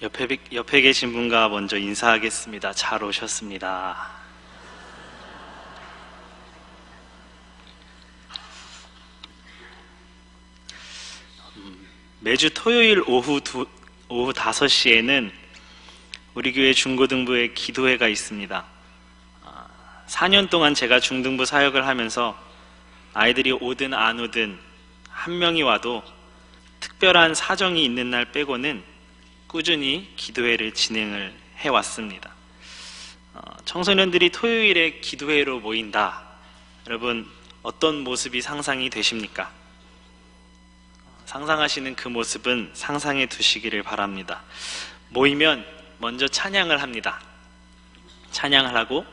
옆에 계신 분과 먼저 인사하겠습니다. 잘 오셨습니다. 매주 토요일 오후 5시에는 우리 교회 중고등부에 기도회가 있습니다. 4년 동안 제가 중등부 사역을 하면서 아이들이 오든 안 오든 한 명이 와도 특별한 사정이 있는 날 빼고는 꾸준히 기도회를 진행을 해왔습니다. 청소년들이 토요일에 기도회로 모인다. 여러분, 어떤 모습이 상상이 되십니까? 상상하시는 그 모습은 상상해 두시기를 바랍니다. 모이면 먼저 찬양을 합니다. 찬양을 하고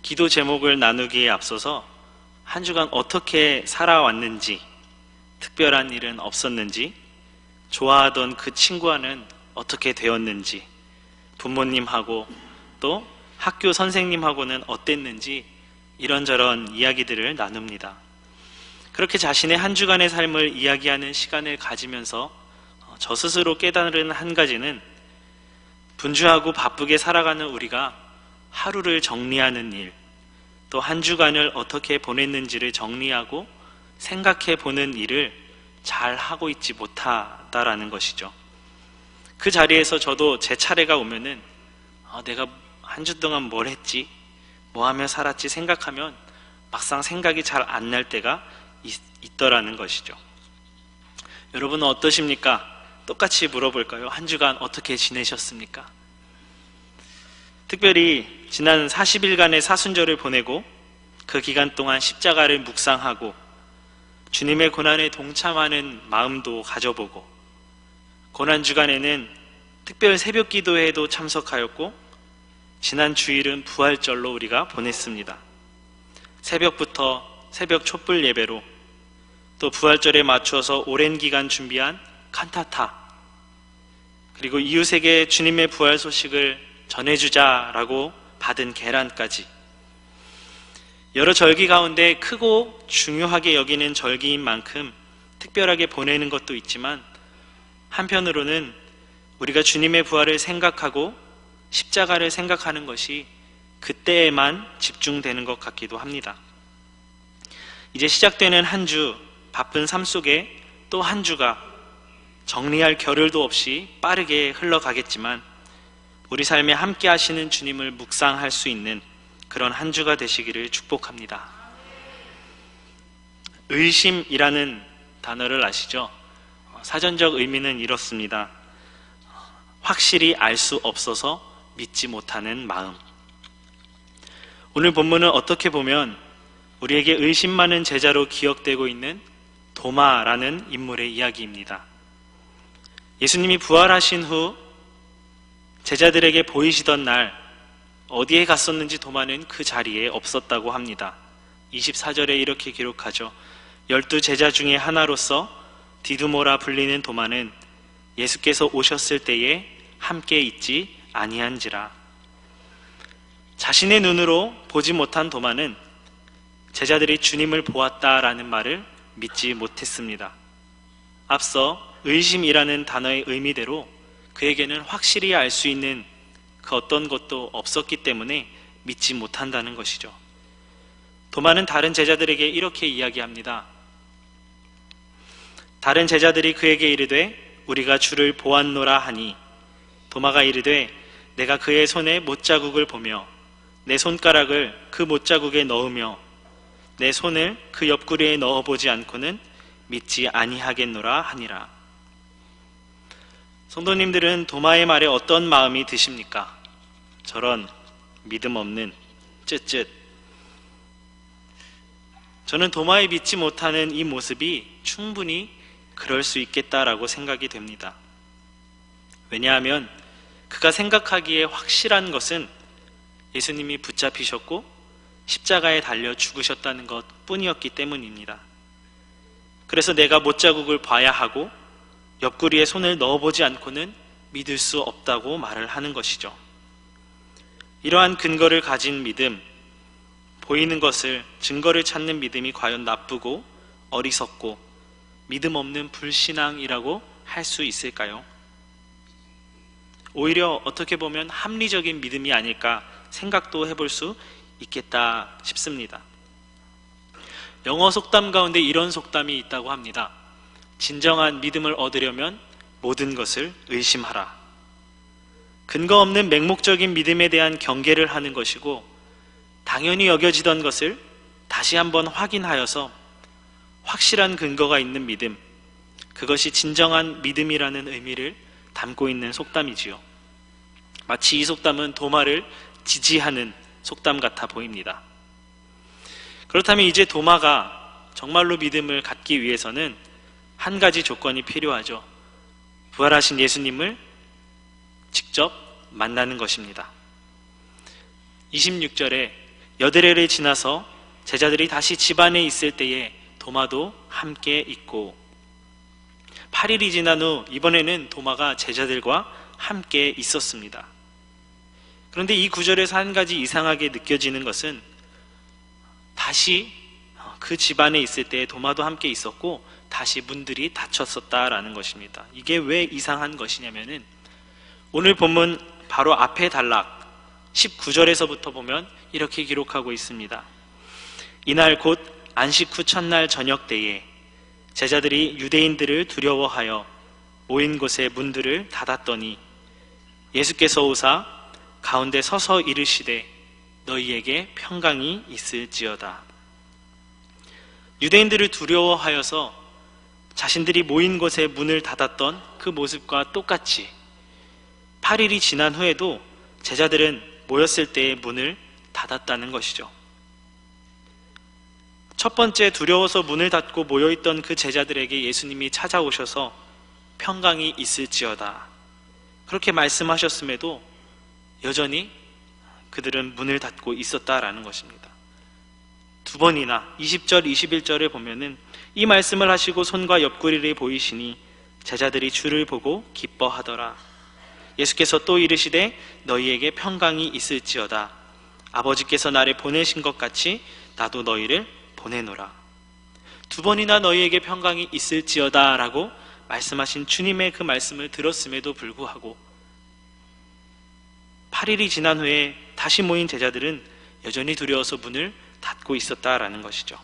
기도 제목을 나누기에 앞서서 한 주간 어떻게 살아왔는지, 특별한 일은 없었는지, 좋아하던 그 친구와는 어떻게 되었는지, 부모님하고 또 학교 선생님하고는 어땠는지 이런저런 이야기들을 나눕니다. 그렇게 자신의 한 주간의 삶을 이야기하는 시간을 가지면서 저 스스로 깨달은 한 가지는 분주하고 바쁘게 살아가는 우리가 하루를 정리하는 일, 또 한 주간을 어떻게 보냈는지를 정리하고 생각해 보는 일을 잘 하고 있지 못하다라는 것이죠. 그 자리에서 저도 제 차례가 오면은 내가 한 주 동안 뭘 했지? 뭐 하며 살았지? 생각하면 막상 생각이 잘 안 날 때가 있더라는 것이죠. 여러분은 어떠십니까? 똑같이 물어볼까요? 한 주간 어떻게 지내셨습니까? 특별히 지난 40일간의 사순절을 보내고 그 기간 동안 십자가를 묵상하고 주님의 고난에 동참하는 마음도 가져보고 고난주간에는 특별 새벽 기도회에도 참석하였고 지난 주일은 부활절로 우리가 보냈습니다. 새벽부터 새벽 촛불 예배로 또 부활절에 맞춰서 오랜 기간 준비한 칸타타, 그리고 이웃에게 주님의 부활 소식을 전해주자라고 받은 계란까지, 여러 절기 가운데 크고 중요하게 여기는 절기인 만큼 특별하게 보내는 것도 있지만 한편으로는 우리가 주님의 부활을 생각하고 십자가를 생각하는 것이 그때에만 집중되는 것 같기도 합니다. 이제 시작되는 한 주, 바쁜 삶 속에 또 한 주가 정리할 겨를도 없이 빠르게 흘러가겠지만 우리 삶에 함께 하시는 주님을 묵상할 수 있는 그런 한 주가 되시기를 축복합니다. 의심이라는 단어를 아시죠? 사전적 의미는 이렇습니다. 확실히 알 수 없어서 믿지 못하는 마음. 오늘 본문은 어떻게 보면 우리에게 의심 많은 제자로 기억되고 있는 도마라는 인물의 이야기입니다. 예수님이 부활하신 후 제자들에게 보이시던 날 어디에 갔었는지 도마는 그 자리에 없었다고 합니다. 24절에 이렇게 기록하죠. 12 제자 중에 하나로서 디두모라 불리는 도마는 예수께서 오셨을 때에 함께 있지 아니한지라. 자신의 눈으로 보지 못한 도마는 제자들이 주님을 보았다라는 말을 믿지 못했습니다. 앞서 의심이라는 단어의 의미대로 그에게는 확실히 알 수 있는 그 어떤 것도 없었기 때문에 믿지 못한다는 것이죠. 도마는 다른 제자들에게 이렇게 이야기합니다. 다른 제자들이 그에게 이르되 우리가 주를 보았노라 하니 도마가 이르되 내가 그의 손에 못자국을 보며 내 손가락을 그 못자국에 넣으며 내 손을 그 옆구리에 넣어보지 않고는 믿지 아니하겠노라 하니라. 성도님들은 도마의 말에 어떤 마음이 드십니까? 저런 믿음 없는 쯧쯧. 저는 도마에 믿지 못하는 이 모습이 충분히 그럴 수 있겠다라고 생각이 됩니다. 왜냐하면 그가 생각하기에 확실한 것은 예수님이 붙잡히셨고 십자가에 달려 죽으셨다는 것 뿐이었기 때문입니다. 그래서 내가 못자국을 봐야 하고 옆구리에 손을 넣어보지 않고는 믿을 수 없다고 말을 하는 것이죠. 이러한 근거를 가진 믿음, 보이는 것을, 증거를 찾는 믿음이 과연 나쁘고 어리석고 믿음 없는 불신앙이라고 할 수 있을까요? 오히려 어떻게 보면 합리적인 믿음이 아닐까 생각도 해볼 수 있겠다 싶습니다. 영어 속담 가운데 이런 속담이 있다고 합니다. 진정한 믿음을 얻으려면 모든 것을 의심하라. 근거 없는 맹목적인 믿음에 대한 경계를 하는 것이고, 당연히 여겨지던 것을 다시 한번 확인하여서 확실한 근거가 있는 믿음, 그것이 진정한 믿음이라는 의미를 담고 있는 속담이지요. 마치 이 속담은 도마를 지지하는 속담 같아 보입니다. 그렇다면 이제 도마가 정말로 믿음을 갖기 위해서는 한 가지 조건이 필요하죠. 부활하신 예수님을 직접 만나는 것입니다. 26절에 여드레를 지나서 제자들이 다시 집 안에 있을 때에 도마도 함께 있고, 8일이 지난 후 이번에는 도마가 제자들과 함께 있었습니다. 그런데 이 구절에서 한 가지 이상하게 느껴지는 것은, 다시 그 집 안에 있을 때 도마도 함께 있었고 다시 문들이 닫혔었다라는 것입니다. 이게 왜 이상한 것이냐면은, 오늘 본문 바로 앞에 단락 19절에서부터 보면 이렇게 기록하고 있습니다. 이날 곧 안식 후 첫날 저녁 때에 제자들이 유대인들을 두려워하여 모인 곳에 문들을 닫았더니 예수께서 오사 가운데 서서 이르시되 너희에게 평강이 있을지어다. 유대인들을 두려워하여서 자신들이 모인 곳에 문을 닫았던 그 모습과 똑같이 8일이 지난 후에도 제자들은 모였을 때의 문을 닫았다는 것이죠. 첫 번째, 두려워서 문을 닫고 모여있던 그 제자들에게 예수님이 찾아오셔서 평강이 있을지어다 그렇게 말씀하셨음에도 여전히 그들은 문을 닫고 있었다라는 것입니다. 두 번이나 20절, 21절에 보면은 이 말씀을 하시고 손과 옆구리를 보이시니 제자들이 주를 보고 기뻐하더라. 예수께서 또 이르시되 너희에게 평강이 있을지어다. 아버지께서 나를 보내신 것 같이 나도 너희를 보내노라. 두 번이나 너희에게 평강이 있을지어다 라고 말씀하신 주님의 그 말씀을 들었음에도 불구하고 8일이 지난 후에 다시 모인 제자들은 여전히 두려워서 문을 닫고 있었다라는 것이죠.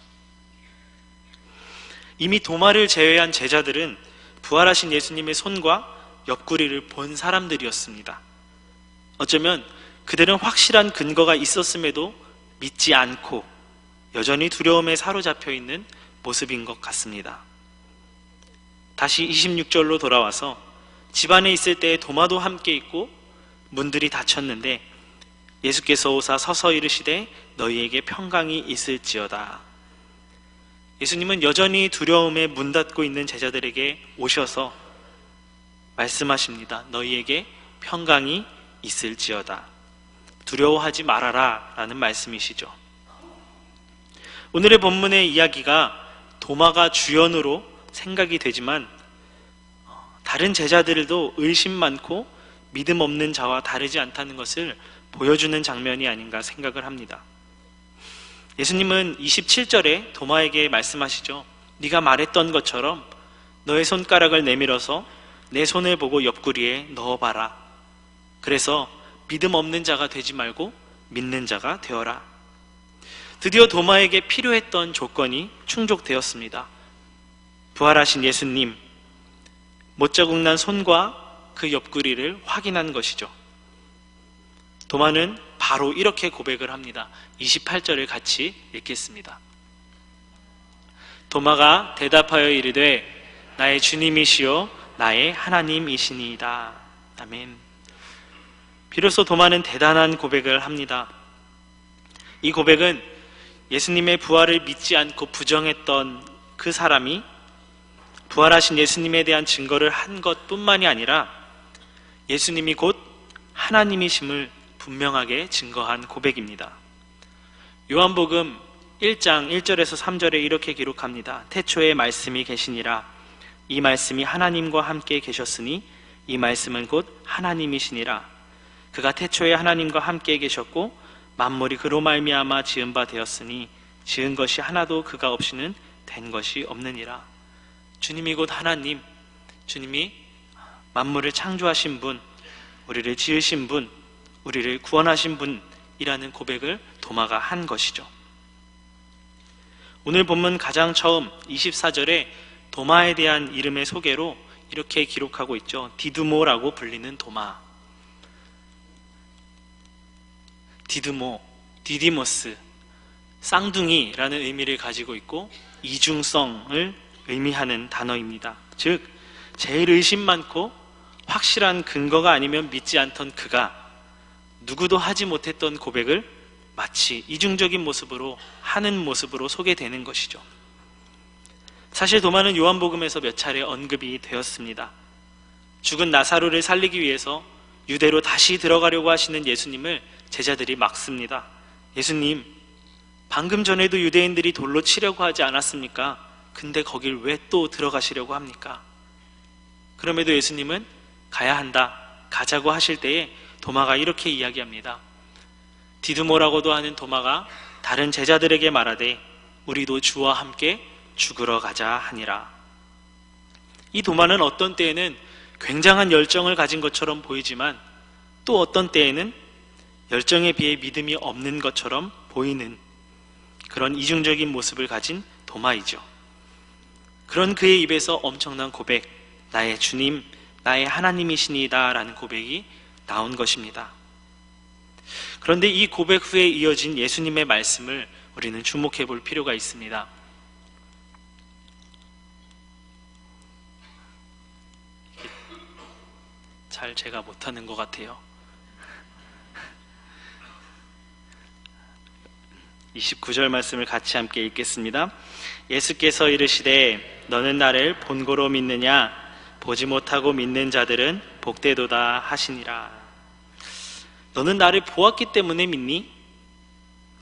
이미 도마를 제외한 제자들은 부활하신 예수님의 손과 옆구리를 본 사람들이었습니다. 어쩌면 그들은 확실한 근거가 있었음에도 믿지 않고 여전히 두려움에 사로잡혀 있는 모습인 것 같습니다. 다시 26절로 돌아와서 집안에 있을 때 도마도 함께 있고 문들이 닫혔는데 예수께서 오사 서서 이르시되 너희에게 평강이 있을지어다. 예수님은 여전히 두려움에 문 닫고 있는 제자들에게 오셔서 말씀하십니다. 너희에게 평강이 있을지어다. 두려워하지 말아라 라는 말씀이시죠. 오늘의 본문의 이야기가 도마가 주연으로 생각이 되지만 다른 제자들도 의심 많고 믿음 없는 자와 다르지 않다는 것을 보여주는 장면이 아닌가 생각을 합니다. 예수님은 27절에 도마에게 말씀하시죠. 네가 말했던 것처럼 너의 손가락을 내밀어서 내 손을 보고 옆구리에 넣어봐라. 그래서 믿음 없는 자가 되지 말고 믿는 자가 되어라. 드디어 도마에게 필요했던 조건이 충족되었습니다. 부활하신 예수님, 못자국 난 손과 그 옆구리를 확인한 것이죠. 도마는 바로 이렇게 고백을 합니다. 28절을 같이 읽겠습니다. 도마가 대답하여 이르되 나의 주님이시요 나의 하나님이시니이다. 아멘. 비로소 도마는 대단한 고백을 합니다. 이 고백은 예수님의 부활을 믿지 않고 부정했던 그 사람이 부활하신 예수님에 대한 증거를 한 것뿐만이 아니라 예수님이 곧 하나님이심을 분명하게 증거한 고백입니다. 요한복음 1장 1절에서 3절에 이렇게 기록합니다. 태초에 말씀이 계시니라. 이 말씀이 하나님과 함께 계셨으니 이 말씀은 곧 하나님이시니라. 그가 태초에 하나님과 함께 계셨고 만물이 그로 말미암아 지은 바 되었으니 지은 것이 하나도 그가 없이는 된 것이 없느니라. 주님이 곧 하나님, 주님이 만물을 창조하신 분, 우리를 지으신 분, 우리를 구원하신 분이라는 고백을 도마가 한 것이죠. 오늘 본문 가장 처음 24절에 도마에 대한 이름의 소개로 이렇게 기록하고 있죠. 디두모라고 불리는 도마. 디두모, 디디모스, 쌍둥이라는 의미를 가지고 있고 이중성을 의미하는 단어입니다. 즉 제일 의심 많고 확실한 근거가 아니면 믿지 않던 그가 누구도 하지 못했던 고백을 마치 이중적인 모습으로 하는 모습으로 소개되는 것이죠. 사실 도마는 요한복음에서 몇 차례 언급이 되었습니다. 죽은 나사로를 살리기 위해서 유대로 다시 들어가려고 하시는 예수님을 제자들이 막습니다. 예수님, 방금 전에도 유대인들이 돌로 치려고 하지 않았습니까? 근데 거길 왜 또 들어가시려고 합니까? 그럼에도 예수님은 가야 한다, 가자고 하실 때에 도마가 이렇게 이야기합니다. 디두모라고도 하는 도마가 다른 제자들에게 말하되 우리도 주와 함께 죽으러 가자 하니라. 이 도마는 어떤 때에는 굉장한 열정을 가진 것처럼 보이지만 또 어떤 때에는 열정에 비해 믿음이 없는 것처럼 보이는 그런 이중적인 모습을 가진 도마이죠. 그런 그의 입에서 엄청난 고백, 나의 주님, 나의 하나님이시니이다 라는 고백이 나온 것입니다. 그런데 이 고백 후에 이어진 예수님의 말씀을 우리는 주목해 볼 필요가 있습니다. 잘 제가 못하는 것 같아요. 29절 말씀을 같이 함께 읽겠습니다. 예수께서 이르시되 너는 나를 본고로 믿느냐? 보지 못하고 믿는 자들은 복되도다 하시니라. 너는 나를 보았기 때문에 믿니?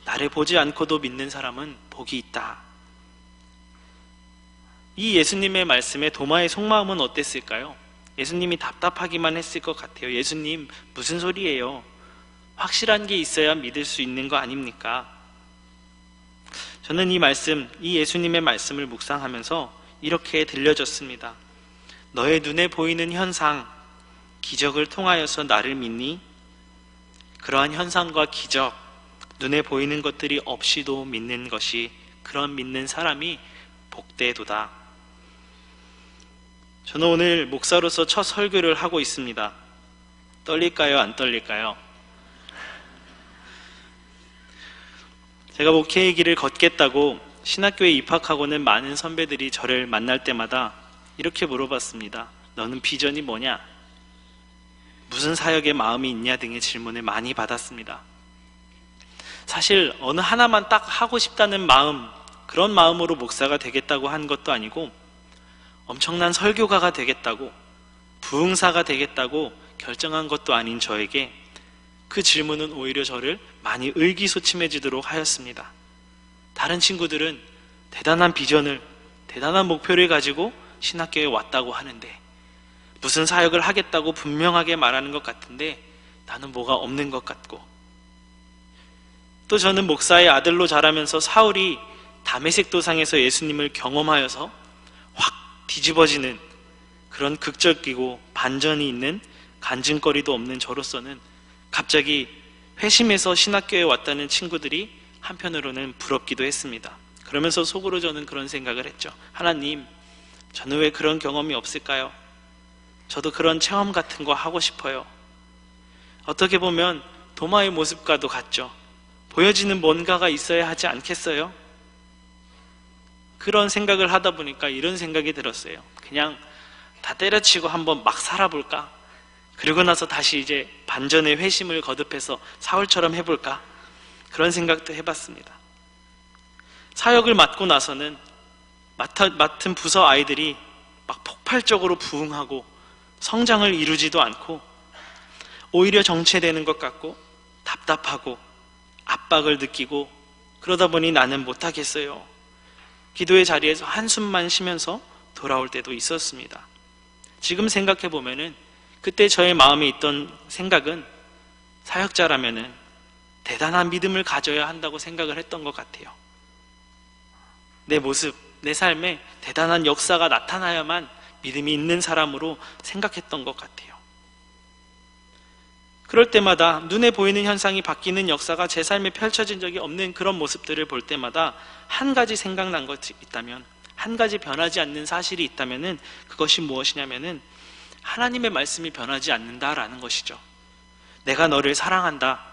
나를 보지 않고도 믿는 사람은 복이 있다. 이 예수님의 말씀에 도마의 속마음은 어땠을까요? 예수님이 답답하기만 했을 것 같아요. 예수님, 무슨 소리예요? 확실한 게 있어야 믿을 수 있는 거 아닙니까? 저는 이 예수님의 말씀을 묵상하면서 이렇게 들려졌습니다. 너의 눈에 보이는 현상, 기적을 통하여서 나를 믿니? 그러한 현상과 기적, 눈에 보이는 것들이 없이도 믿는 것이, 그런 믿는 사람이 복되도다. 저는 오늘 목사로서 첫 설교를 하고 있습니다. 떨릴까요? 안 떨릴까요? 제가 목회의 길을 걷겠다고 신학교에 입학하고는 많은 선배들이 저를 만날 때마다 이렇게 물어봤습니다. 너는 비전이 뭐냐? 무슨 사역에 마음이 있냐 등의 질문을 많이 받았습니다. 사실 어느 하나만 딱 하고 싶다는 마음, 그런 마음으로 목사가 되겠다고 한 것도 아니고 엄청난 설교가가 되겠다고, 부흥사가 되겠다고 결정한 것도 아닌 저에게 그 질문은 오히려 저를 많이 의기소침해지도록 하였습니다. 다른 친구들은 대단한 비전을, 대단한 목표를 가지고 신학교에 왔다고 하는데 무슨 사역을 하겠다고 분명하게 말하는 것 같은데 나는 뭐가 없는 것 같고, 또 저는 목사의 아들로 자라면서 사울이 다메섹 도상에서 예수님을 경험하여서 확 뒤집어지는 그런 극적이고 반전이 있는 간증거리도 없는 저로서는 갑자기 회심해서 신학교에 왔다는 친구들이 한편으로는 부럽기도 했습니다. 그러면서 속으로 저는 그런 생각을 했죠. 하나님, 저는 왜 그런 경험이 없을까요? 저도 그런 체험 같은 거 하고 싶어요. 어떻게 보면 도마의 모습과도 같죠. 보여지는 뭔가가 있어야 하지 않겠어요? 그런 생각을 하다 보니까 이런 생각이 들었어요. 그냥 다 때려치고 한번 막 살아볼까? 그리고 나서 다시 이제 반전의 회심을 거듭해서 사울처럼 해볼까? 그런 생각도 해봤습니다. 사역을 맡고 나서는 맡은 부서 아이들이 막 폭발적으로 부흥하고 성장을 이루지도 않고 오히려 정체되는 것 같고 답답하고 압박을 느끼고 그러다 보니 나는 못하겠어요. 기도의 자리에서 한숨만 쉬면서 돌아올 때도 있었습니다. 지금 생각해 보면은 그때 저의 마음에 있던 생각은 사역자라면은 대단한 믿음을 가져야 한다고 생각을 했던 것 같아요. 내 모습, 내 삶에 대단한 역사가 나타나야만 믿음이 있는 사람으로 생각했던 것 같아요. 그럴 때마다 눈에 보이는 현상이 바뀌는 역사가 제 삶에 펼쳐진 적이 없는 그런 모습들을 볼 때마다 한 가지 생각난 것이 있다면, 한 가지 변하지 않는 사실이 있다면 그것이 무엇이냐면은 하나님의 말씀이 변하지 않는다라는 것이죠. 내가 너를 사랑한다.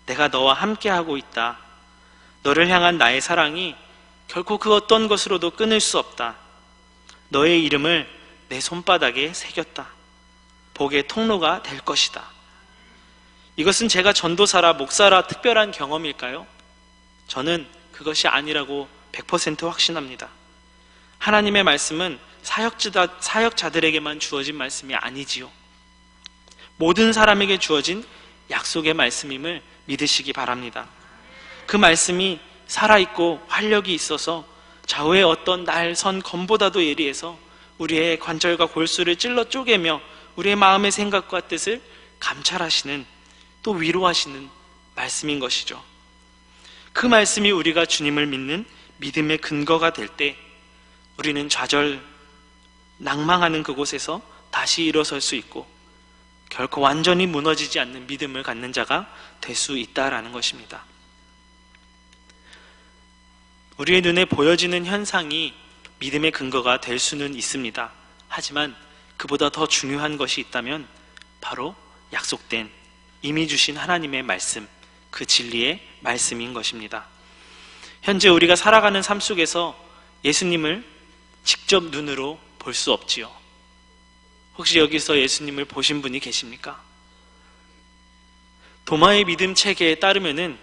내가 너와 함께하고 있다. 너를 향한 나의 사랑이 결코 그 어떤 것으로도 끊을 수 없다. 너의 이름을 내 손바닥에 새겼다. 복의 통로가 될 것이다. 이것은 제가 전도사라 목사라 특별한 경험일까요? 저는 그것이 아니라고 100% 확신합니다. 하나님의 말씀은 사역자들에게만 주어진 말씀이 아니지요. 모든 사람에게 주어진 약속의 말씀임을 믿으시기 바랍니다. 그 말씀이 살아있고 활력이 있어서 좌우의 어떤 날 선 검보다도 예리해서 우리의 관절과 골수를 찔러 쪼개며 우리의 마음의 생각과 뜻을 감찰하시는, 또 위로하시는 말씀인 것이죠. 그 말씀이 우리가 주님을 믿는 믿음의 근거가 될 때 우리는 좌절, 낭망하는 그곳에서 다시 일어설 수 있고 결코 완전히 무너지지 않는 믿음을 갖는 자가 될 수 있다라는 것입니다. 우리의 눈에 보여지는 현상이 믿음의 근거가 될 수는 있습니다. 하지만 그보다 더 중요한 것이 있다면 바로 약속된, 이미 주신 하나님의 말씀, 그 진리의 말씀인 것입니다. 현재 우리가 살아가는 삶 속에서 예수님을 직접 눈으로 볼 수 없지요. 혹시 여기서 예수님을 보신 분이 계십니까? 도마의 믿음 체계에 따르면은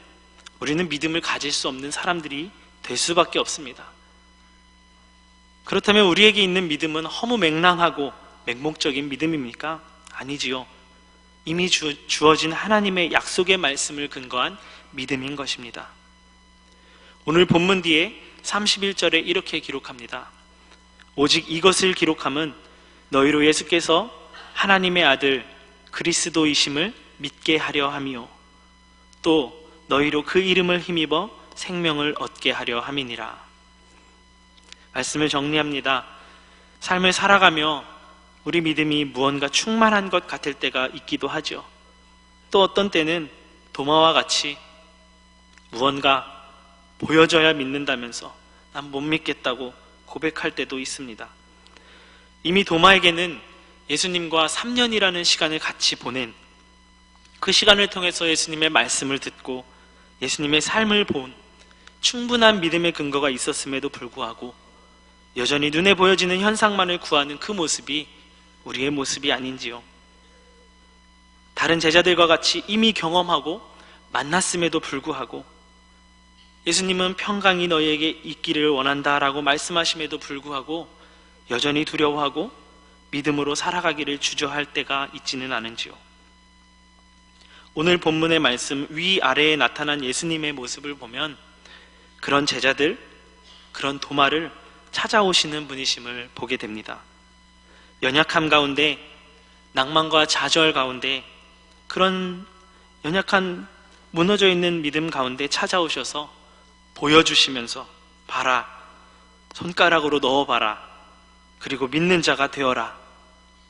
우리는 믿음을 가질 수 없는 사람들이 될 수밖에 없습니다. 그렇다면 우리에게 있는 믿음은 허무맹랑하고 맹목적인 믿음입니까? 아니지요. 이미 주어진 하나님의 약속의 말씀을 근거한 믿음인 것입니다. 오늘 본문 뒤에 31절에 이렇게 기록합니다. 오직 이것을 기록함은 너희로 예수께서 하나님의 아들 그리스도이심을 믿게 하려 함이요 또 너희로 그 이름을 힘입어 생명을 얻게 하려 함이니라. 말씀을 정리합니다. 삶을 살아가며 우리 믿음이 무언가 충만한 것 같을 때가 있기도 하죠. 또 어떤 때는 도마와 같이 무언가 보여져야 믿는다면서 난 못 믿겠다고 고백할 때도 있습니다. 이미 도마에게는 예수님과 3년이라는 시간을 같이 보낸, 그 시간을 통해서 예수님의 말씀을 듣고 예수님의 삶을 본 충분한 믿음의 근거가 있었음에도 불구하고 여전히 눈에 보여지는 현상만을 구하는 그 모습이 우리의 모습이 아닌지요. 다른 제자들과 같이 이미 경험하고 만났음에도 불구하고 예수님은 평강이 너희에게 있기를 원한다라고 말씀하심에도 불구하고 여전히 두려워하고 믿음으로 살아가기를 주저할 때가 있지는 않은지요. 오늘 본문의 말씀 위아래에 나타난 예수님의 모습을 보면 그런 제자들, 그런 도마를 찾아오시는 분이심을 보게 됩니다. 연약함 가운데, 낭만과 좌절 가운데, 그런 연약한 무너져 있는 믿음 가운데 찾아오셔서 보여주시면서 봐라, 손가락으로 넣어봐라, 그리고 믿는 자가 되어라,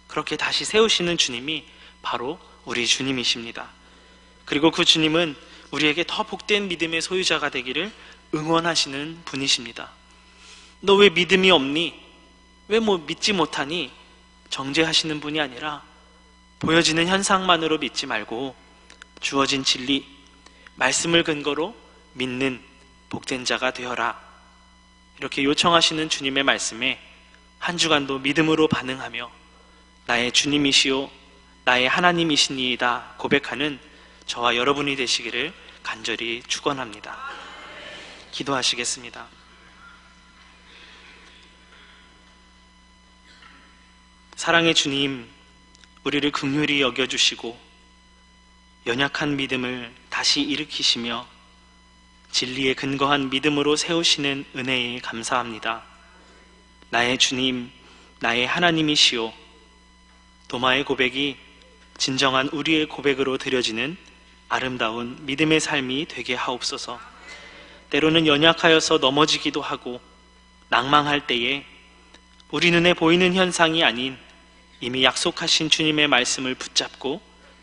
그렇게 다시 세우시는 주님이 바로 우리 주님이십니다. 그리고 그 주님은 우리에게 더 복된 믿음의 소유자가 되기를 응원하시는 분이십니다. 너 왜 믿음이 없니? 왜 믿지 못하니? 정죄하시는 분이 아니라 보여지는 현상만으로 믿지 말고 주어진 진리, 말씀을 근거로 믿는 복된 자가 되어라, 이렇게 요청하시는 주님의 말씀에 한 주간도 믿음으로 반응하며 나의 주님이시오 나의 하나님이시니이다 고백하는 저와 여러분이 되시기를 간절히 축원합니다. 기도하시겠습니다. 사랑의 주님, 우리를 긍휼히 여겨주시고 연약한 믿음을 다시 일으키시며 진리에 근거한 믿음으로 세우시는 은혜에 감사합니다. 나의 주님, 나의 하나님이시오. 도마의 고백이 진정한 우리의 고백으로 드려지는 아름다운 믿음의 삶이 되게 하옵소서. 때로는 연약하여서 넘어지기도 하고 낭망할 때에 우리 눈에 보이는 현상이 아닌 이미 약속하신 주님의 말씀을 붙잡고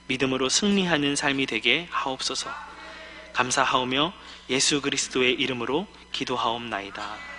믿음으로 승리하는 삶이 되게 하옵소서. 감사하오며 예수 그리스도의 이름으로 기도하옵나이다.